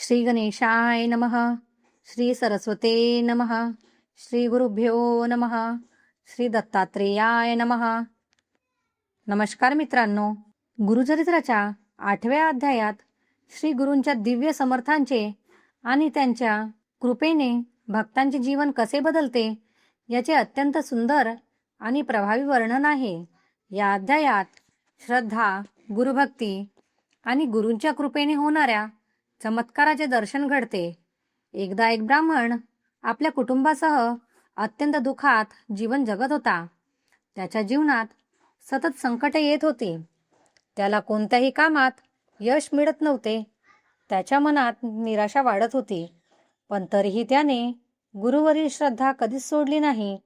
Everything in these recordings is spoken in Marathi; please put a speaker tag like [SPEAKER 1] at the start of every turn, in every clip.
[SPEAKER 1] श्री गणेशाय नमः. श्री सरस्वते नमः. श्री गुरुभ्यो नमः. श्री दत्तात्रेयाय नमः. नमस्कार मित्रांनो, गुरुचरित्राच्या 8व्या अध्यायात श्री गुरूंच्या दिव्य समर्थांचे आणि त्यांच्या कृपेने भक्तांचे जीवन कसे बदलते याचे अत्यंत सुंदर आणि प्रभावी वर्णन आहे. या अध्यायात श्रद्धा, गुरुभक्ती आणि गुरूंच्या कृपेने होणाऱ्या चमत्काराचे दर्शन घडते. एकदा एक ब्राह्मण आपल्या कुटुंबासह अत्यंत दुःखात जीवन जगत होता. त्याच्या जीवनात सतत संकटे येत होती. त्याला कोणत्याही कामात यश मिळत नव्हते. त्याच्या मनात निराशा वाढत होती. पण तरीही त्याने गुरुवरील श्रद्धा कधीच सोडली नाही.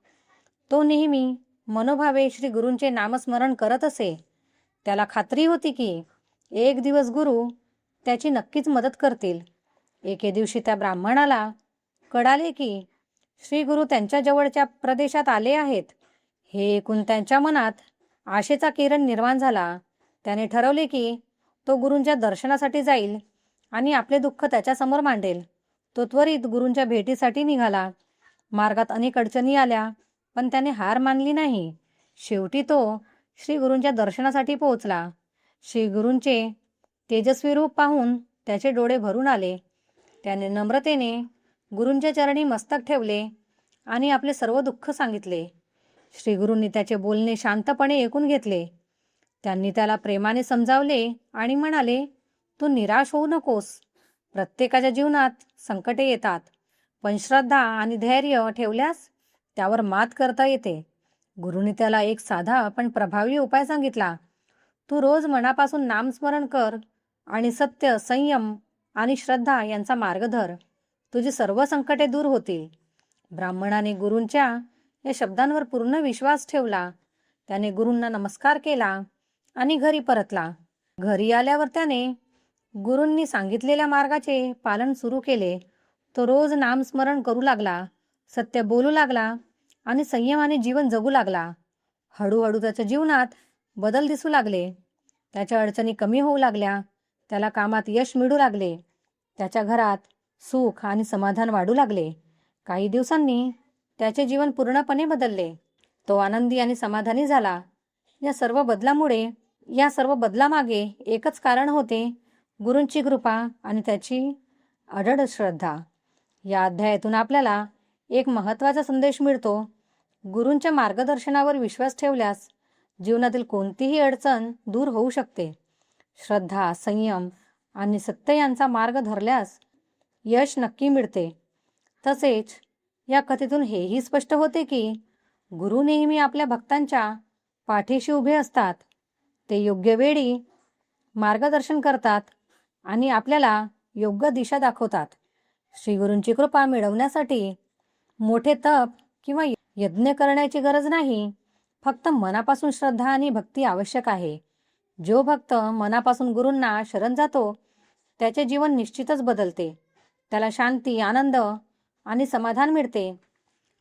[SPEAKER 1] तो नेहमी मनोभावे श्री गुरूंचे नामस्मरण करत असे. त्याला खात्री होती की एक दिवस गुरु त्याची नक्कीच मदत करतील. एके दिवशी त्या ब्राह्मणाला कळाले की श्री गुरु त्यांच्या जवळच्या प्रदेशात आले आहेत. हे ऐकून त्यांच्या मनात आशेचा किरण निर्माण झाला. त्याने ठरवले की तो गुरूंच्या दर्शनासाठी जाईल आणि आपले दुःख त्याच्यासमोर मांडेल. तो त्वरित गुरूंच्या भेटीसाठी निघाला. मार्गात अनेक अडचणी आल्या, पण त्याने हार मानली नाही. शेवटी तो श्री गुरूंच्या दर्शनासाठी पोहोचला. श्री गुरूंचे तेजस्वी रूप पाहून त्याचे डोळे भरून आले. त्याने नम्रतेने गुरूंच्या चरणी मस्तक ठेवले आणि आपले सर्व दुःख सांगितले. श्री गुरूंनी त्याचे बोलणे शांतपणे ऐकून घेतले. त्यांनी त्याला प्रेमाने समजावले आणि म्हणाले, तू निराश होऊ नकोस. प्रत्येकाच्या जीवनात संकटे येतात, पण श्रद्धा आणि धैर्य ठेवल्यास त्यावर मात करता येते. गुरूंनी त्याला एक साधा पण प्रभावी उपाय सांगितला. तू रोज मनापासून नामस्मरण कर आणि सत्य, संयम आणि श्रद्धा यांचा मार्ग धर. तुझी सर्व संकटे दूर होतील. ब्राह्मणाने गुरूंच्या या शब्दांवर पूर्ण विश्वास ठेवला. त्याने गुरूंना नमस्कार केला आणि घरी परतला. घरी आल्यावर त्याने गुरूंनी सांगितलेल्या मार्गाचे पालन सुरू केले. तो रोज नामस्मरण करू लागला, सत्य बोलू लागला आणि संयमाने जीवन जगू लागला. हळूहळू त्याच्या जीवनात बदल दिसू लागले. त्याच्या अडचणी कमी होऊ लागल्या. त्याला कामात यश मिळू लागले. त्याच्या घरात सुख आणि समाधान वाढू लागले. काही दिवसांनी त्याचे जीवन पूर्णपणे बदलले. तो आनंदी आणि समाधानी झाला. या सर्व बदलामागे एकच कारण होते, गुरूंची कृपा आणि त्याची अढळ श्रद्धा. या अध्यायातून आपल्याला एक महत्त्वाचा संदेश मिळतो. गुरूंच्या मार्गदर्शनावर विश्वास ठेवल्यास जीवनातील कोणतीही अडचण दूर होऊ शकते. श्रद्धा, संयम आणि सत्य यांचा मार्ग धरल्यास यश नक्की मिळते. तसेच या कथेतून हेही स्पष्ट होते की गुरु नेहमी आपल्या भक्तांच्या पाठीशी उभे असतात. ते योग्य वेळी मार्गदर्शन करतात आणि आपल्याला योग्य दिशा दाखवतात. श्री गुरूंची कृपा मिळवण्यासाठी मोठे तप किंवा यज्ञ करण्याची गरज नाही. फक्त मनापासून श्रद्धा आणि भक्ती आवश्यक आहे. जो भक्त मनापासून गुरूंना शरण जातो त्याचे जीवन निश्चितच बदलते. त्याला शांती, आनंद आणि समाधान मिळते.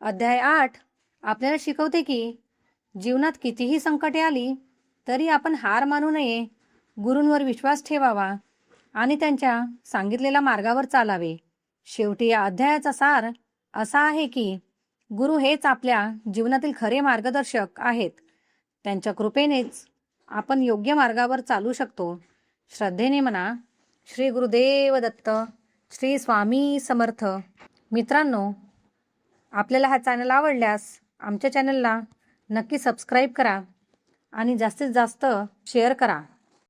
[SPEAKER 1] अध्याय 8 आपल्याला शिकवते की जीवनात कितीही संकटे आली तरी आपण हार मानू नये. गुरूंवर विश्वास ठेवावा आणि त्यांच्या सांगितलेल्या मार्गावर चालावे. शेवटी या अध्यायाचा सार असा आहे की गुरु हेच आपल्या जीवनातील खरे मार्गदर्शक आहेत. त्यांच्या कृपेनेच आपण योग्य मार्गावर चालू शकतो. श्रद्धेने म्हणा, श्री गुरुदेव दत्त. श्री स्वामी समर्थ. मित्रांनो, आपल्याला हा चॅनल आवडल्यास आमच्या चॅनलला नक्की सबस्क्राईब करा आणि जास्तीत जास्त शेअर करा.